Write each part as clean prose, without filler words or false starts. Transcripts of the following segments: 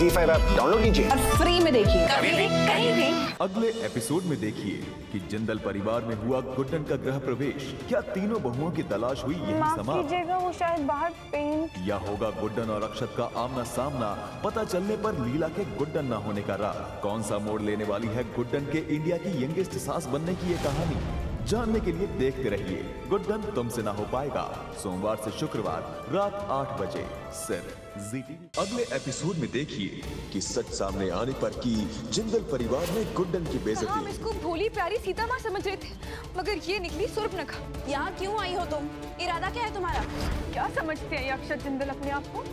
ZEE5 app download कीजिए और free में देखिए कभी भी कहीं भी। अगले एपिसोड में देखिए कि जिंदल परिवार में हुआ गुड्डन का गृह प्रवेश। क्या तीनों बहुओं की तलाश हुई यही माफ समाप्त, कीजिएगा, वो शायद बाहर पेंट। या होगा गुड्डन और अक्षत का आमना सामना? पता चलने पर लीला के गुड्डन न होने का राज। कौन सा मोड़ लेने वाली है गुड्डन के इंडिया की यंगेस्ट सास बनने की ये कहानी? जानने के लिए देखते रहिए गुड्डन तुमसे ना हो पाएगा, सोमवार से शुक्रवार रात 8 बजे सिर्फ ZEE। अगले एपिसोड में देखिए कि सच सामने आने पर की जिंदल परिवार ने गुड्डन की हम बेइज्जती। इसको भोली प्यारी सीता माँ समझ रहे थे, मगर ये निकली सुर्पनखा। यहाँ क्यों आई हो तुम? इरादा क्या है तुम्हारा? क्या समझते हैं ये अक्षत जिंदल अपने आप को?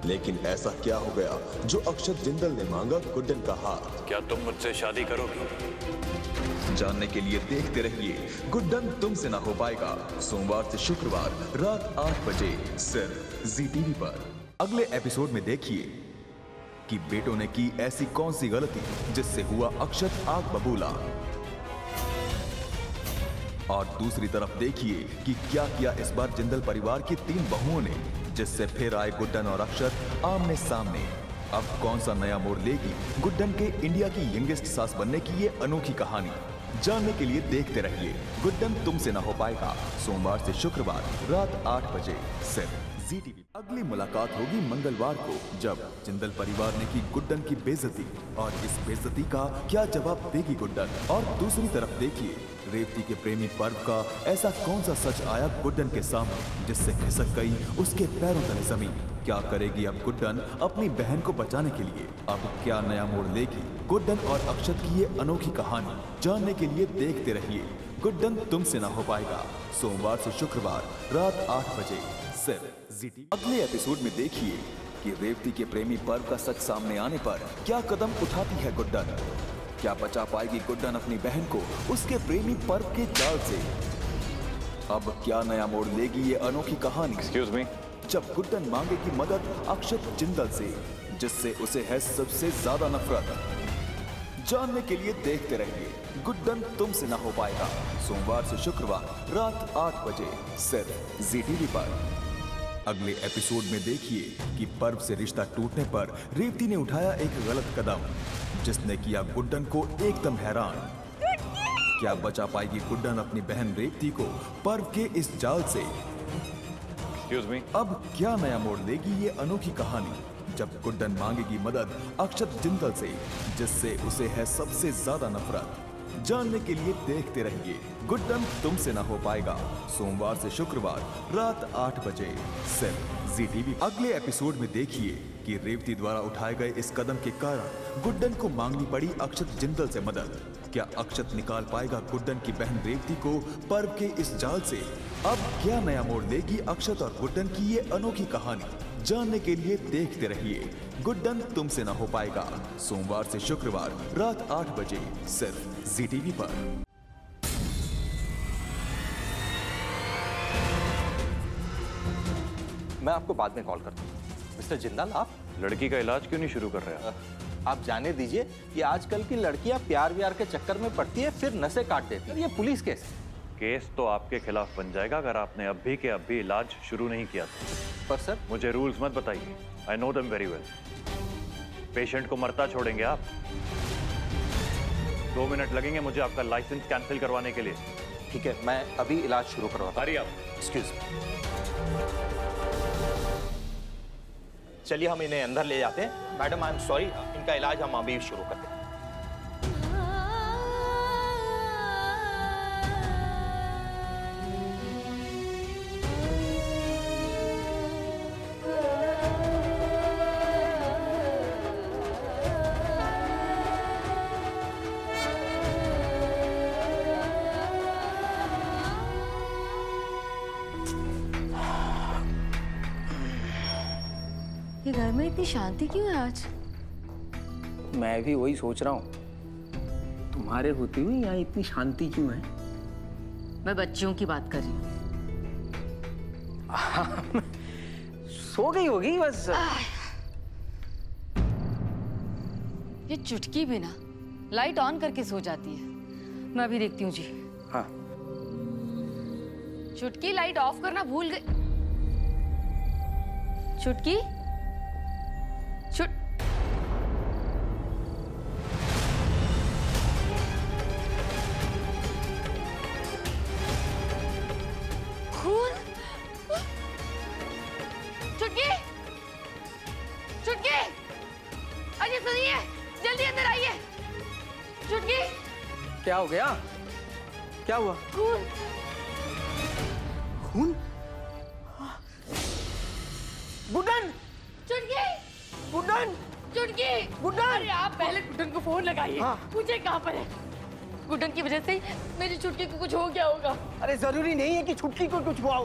लेकिन ऐसा क्या हो गया जो अक्षत जिंदल ने मांगा गुड्डन का हाथ? क्या तुम मुझसे शादी करोगी? जानने के लिए देखते रहिए गुड्डन तुमसे ना हो पाएगा, सोमवार से शुक्रवार रात 8 बजे सिर्फ ZEE पर। अगले एपिसोड में देखिए कि बेटों ने की ऐसी कौन सी गलती जिससे हुआ अक्षत आग बबूला, और दूसरी तरफ देखिए कि क्या किया इस बार जिंदल परिवार की 3 बहुओं ने, जिससे फिर आए गुड्डन और अक्षत आमने सामने। अब कौन सा नया मोड़ लेगी गुड्डन के इंडिया की यंगेस्ट सास बनने की ये अनोखी कहानी? जानने के लिए देखते रहिए गुड्डन तुमसे ना हो पाएगा, सोमवार से शुक्रवार रात 8 बजे सिर्फ ZEE। अगली मुलाकात होगी मंगलवार को, जब जिंदल परिवार ने की गुड्डन की बेइज्जती, और इस बेइज्जती का क्या जवाब देगी गुड्डन? और दूसरी तरफ देखिए रेवती के प्रेमी पर्व का ऐसा कौन सा सच आया गुड्डन के सामने जिससे खिसक गई उसके पैरों तले जमीन? क्या करेगी अब गुड्डन अपनी बहन को बचाने के लिए? अब क्या नया मोड़ लेगी गुड्डन और अक्षत की ये अनोखी कहानी? जानने के लिए देखते रहिए गुड्डन तुमसे ना हो पाएगा, सोमवार से शुक्रवार रात 8 बजे सिर्फ ZEE। अगले एपिसोड में देखिए कि रेवती के प्रेमी पर्व का सच सामने आने पर क्या कदम उठाती है गुड्डन? क्या बचा पाएगी गुड्डन अपनी बहन को उसके प्रेमी पर्व के जाल से? अब क्या नया मोड़ लेगी ये अनोखी कहानी? Excuse me. जब गुड्डन मांगेगी मदद अक्षत जिंदल से, जिससे उसे है सबसे ज्यादा नफरत। जानने के लिए देखते रहिए गुड्डन तुमसे ना हो पाएगा, सोमवार से शुक्रवार रात 8 बजे सिर्फ ZEE पर। अगले एपिसोड में देखिए कि पर्व से रिश्ता टूटने पर रेवती ने उठाया एक गलत कदम, जिसने किया गुड्डन को एकदम हैरान। क्या बचा पाएगी गुड्डन अपनी बहन रेवती को पर्व के इस जाल से? Excuse me. अब क्या नया मोड़ लेगी ये अनोखी कहानी, जब गुड्डन मांगेगी मदद अक्षत जिंदल से, जिससे उसे है सबसे ज्यादा नफरत? जानने के लिए देखते रहिए गुड्डन तुमसे ना हो पाएगा, सोमवार से शुक्रवार रात 8 बजे सिर्फ ZEE। अगले एपिसोड में देखिए कि रेवती द्वारा उठाए गए इस कदम के कारण गुड्डन को मांगनी पड़ी अक्षत जिंदल से मदद। क्या अक्षत निकाल पाएगा गुड्डन की बहन रेवती को पर्व के इस जाल से? अब क्या नया मोड़ लेगी अक्षत और गुड्डन की ये अनोखी कहानी? जानने के लिए देखते रहिए गुड्डन तुमसे ना हो पाएगा, सोमवार से शुक्रवार रात 8 बजे सिर्फ ZEE पर। मैं आपको बाद में कॉल करता हूँ। मिस्टर जिंदाल, आप लड़की का इलाज क्यों नहीं शुरू कर रहे? आप जाने दीजिए कि आजकल की लड़कियां प्यार व्यार के चक्कर में पड़ती है, फिर नसें काट देती है। ये पुलिस केस है। केस तो आपके खिलाफ बन जाएगा अगर आपने अभी के अभी इलाज शुरू नहीं किया था। पर सर, मुझे रूल्स मत बताइए, I know them very well. Patient को मरता छोड़ेंगे आप? 2 मिनट लगेंगे मुझे आपका लाइसेंस कैंसिल करवाने के लिए। ठीक है, मैं अभी इलाज शुरू करवाता हूँ। हरी आप। Excuse me. चलिए हम इन्हें अंदर ले जाते हैं। मैडम, आई एम सॉरी, इनका इलाज हम अभी शुरू करते हैं। ये घर में इतनी शांति क्यों है आज? मैं भी वही सोच रहा हूँ, तुम्हारे होते हुए यहाँ इतनी शांति क्यों है? मैं बच्चियों की बात कर रही हूँ। सो गई होगी बस। ये चुटकी भी ना लाइट ऑन करके सो जाती है। मैं अभी देखती हूँ जी। हाँ। चुटकी लाइट ऑफ करना भूल गई। चुटकी सुनिए, जल्दी अंदर आइए। चुटकी, क्या हो गया? क्या हुआ? खून। खून? गुड्डन! चुटकी, गुड्डन! चुटकी, गुड्डन! अरे आप पहले गुड्डन को फोन लगाइए। हाँ। पूछे कहाँ पर है। गुड्डन की वजह से मेरी चुटकी को कुछ हो गया होगा। अरे जरूरी नहीं है कि छुटकी को कुछ हुआ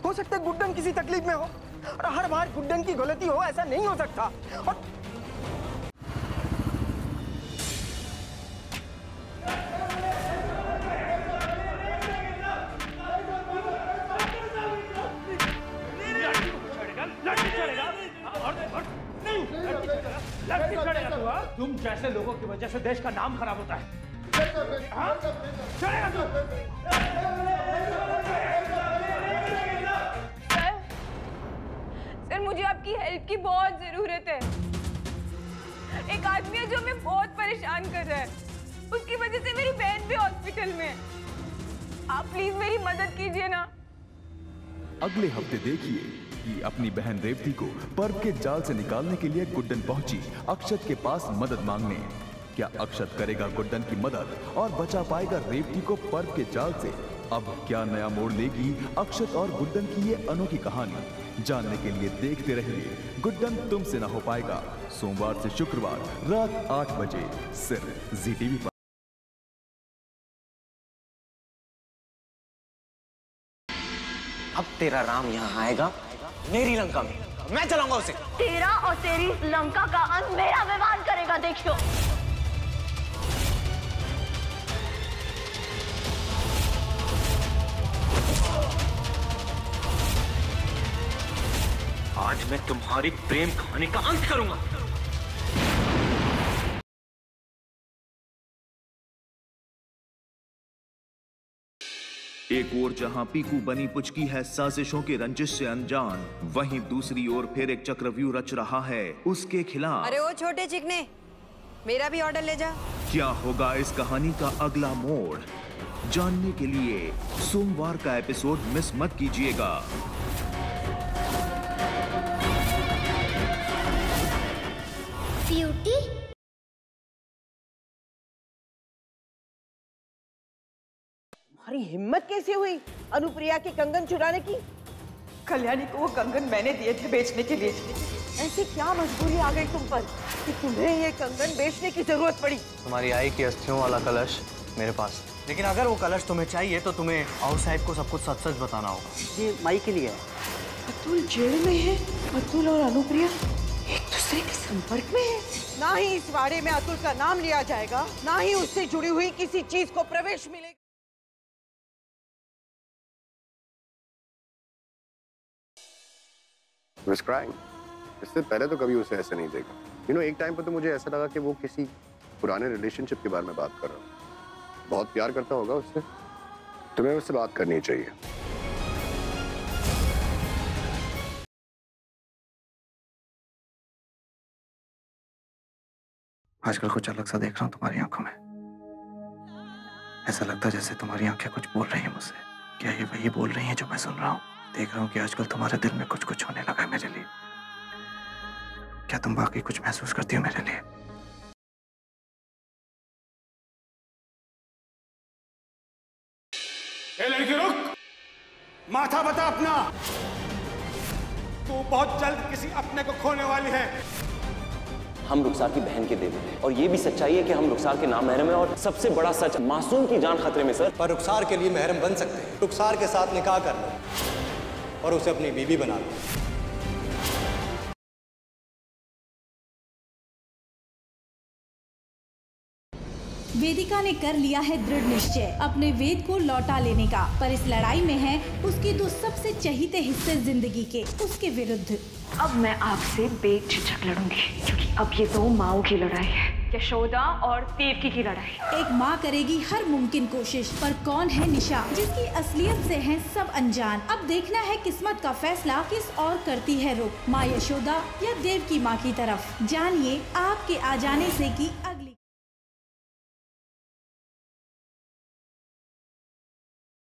हो सकता है गुड्डन किसी तकलीफ में हो। और हर बार गुड्डन की गलती हो ऐसा नहीं हो सकता। और तुम जैसे लोगों की वजह से देश का नाम खराब होता है। हाँ? चलेगा तू? सर मुझे आपकी हेल्प की बहुत जरूरत है। एक आदमी है जो हमें बहुत परेशान कर रहा है। उसकी वजह से मेरी बहन भी हॉस्पिटल में है। आप प्लीज मेरी मदद कीजिए ना। अगले हफ्ते देखिए कि अपनी बहन रेवती को पर्व के जाल से निकालने के लिए गुड्डन पहुंची अक्षत के पास मदद मांगने। क्या अक्षत करेगा गुड्डन की मदद और बचा पाएगा रेवती को पर्व के जाल से? अब क्या नया मोड़ लेगी अक्षत और गुड्डन की ये अनोखी कहानी? जानने के लिए देखते रहिए गुड्डन तुमसे ना हो पाएगा, सोमवार से शुक्रवार रात 8 बजे सिर्फ जी टीवी पर। अब तेरा राम यहाँ आएगा मेरी लंका में, मैं चलाऊंगा उसे। तेरा और तेरी लंका का अंत मेरा विमान करेगा, देखियो। आज मैं तुम्हारी प्रेम कहानी का अंत करूंगा। एक ओर जहां पीकू बनी पुचकी है साजिशों के रंजिश से अनजान, वहीं दूसरी ओर फिर एक चक्रव्यूह रच रहा है उसके खिलाफ। अरे ओ छोटे चिकने, मेरा भी ऑर्डर ले जा। क्या होगा इस कहानी का अगला मोड़? जानने के लिए सोमवार का एपिसोड मिस मत कीजिएगा। ब्यूटी तुम्हारी हिम्मत कैसे हुई अनुप्रिया के कंगन चुराने की? कल्याणी को वो कंगन मैंने दिए थे बेचने के लिए। ऐसी क्या मजबूरी आ गई तुम पर कि तुम्हें ये कंगन बेचने की जरूरत पड़ी? तुम्हारी आई की अस्थियों वाला कलश मेरे पास, लेकिन अगर वो कलश तुम्हें चाहिए तो तुम्हें आउटसाइड को सब कुछ सच सच बताना होगा। ये माई के लिए है। अतुल जेल में है। अतुल और अनुप्रिया एक दूसरे के संपर्क में है। ना ही इस वाड़े में अतुल का नाम लिया जाएगा, ना ही उससे जुड़ी हुई किसी चीज को प्रवेश मिलेगा। Was crying. इससे पहले तो कभी उसे ऐसे नहीं देखा। एक टाइम पर तो मुझे ऐसा लगा कि वो किसी पुराने रिलेशनशिप के बारे में बात कर रहा हूँ। बहुत प्यार करता होगा उससे। तुम्हें उससे बात करनी चाहिए। आजकल कुछ अलग सा देख रहा हूँ तुम्हारी आंखों में। ऐसा लगता है जैसे तुम्हारी आंखें कुछ बोल रही हैं मुझसे। क्या ये वही बोल रही हैं जो मैं सुन रहा हूँ? देख रहा हूँ कि आजकल तुम्हारे दिल में कुछ कुछ होने लगा है मेरे लिए। क्या तुम बाकी कुछ महसूस करती हो मेरे लिए? ए लड़की रुक, माथा बता अपना। तू बहुत जल्द किसी अपने को खोने वाली है। हम रुखसार की बहन के देवर हैं और ये भी सच्चाई है कि हम रुखसार के नाम महरम हैं और सबसे बड़ा सच, मासूम की जान खतरे में सर। पर रुखसार के लिए महरम बन सकते हैं। रुखसार के साथ निकाह कर लो और उसे अपनी बीवी बना लो। वेदिका ने कर लिया है दृढ़ निश्चय अपने वेद को लौटा लेने का, पर इस लड़ाई में है उसके दो सबसे चहीते हिस्से जिंदगी के, उसके विरुद्ध। अब मैं आपसे बेझिझक लड़ूंगी, क्योंकि अब ये दो माओं की लड़ाई है, यशोदा और देवकी की लड़ाई। एक माँ करेगी हर मुमकिन कोशिश, पर कौन है निशा जिसकी असलियत से हैं सब अनजान। अब देखना है किस्मत का फैसला किस और करती है रुख, माँ यशोदा या देवकी माँ की तरफ। जानिए आपके आ जाने से की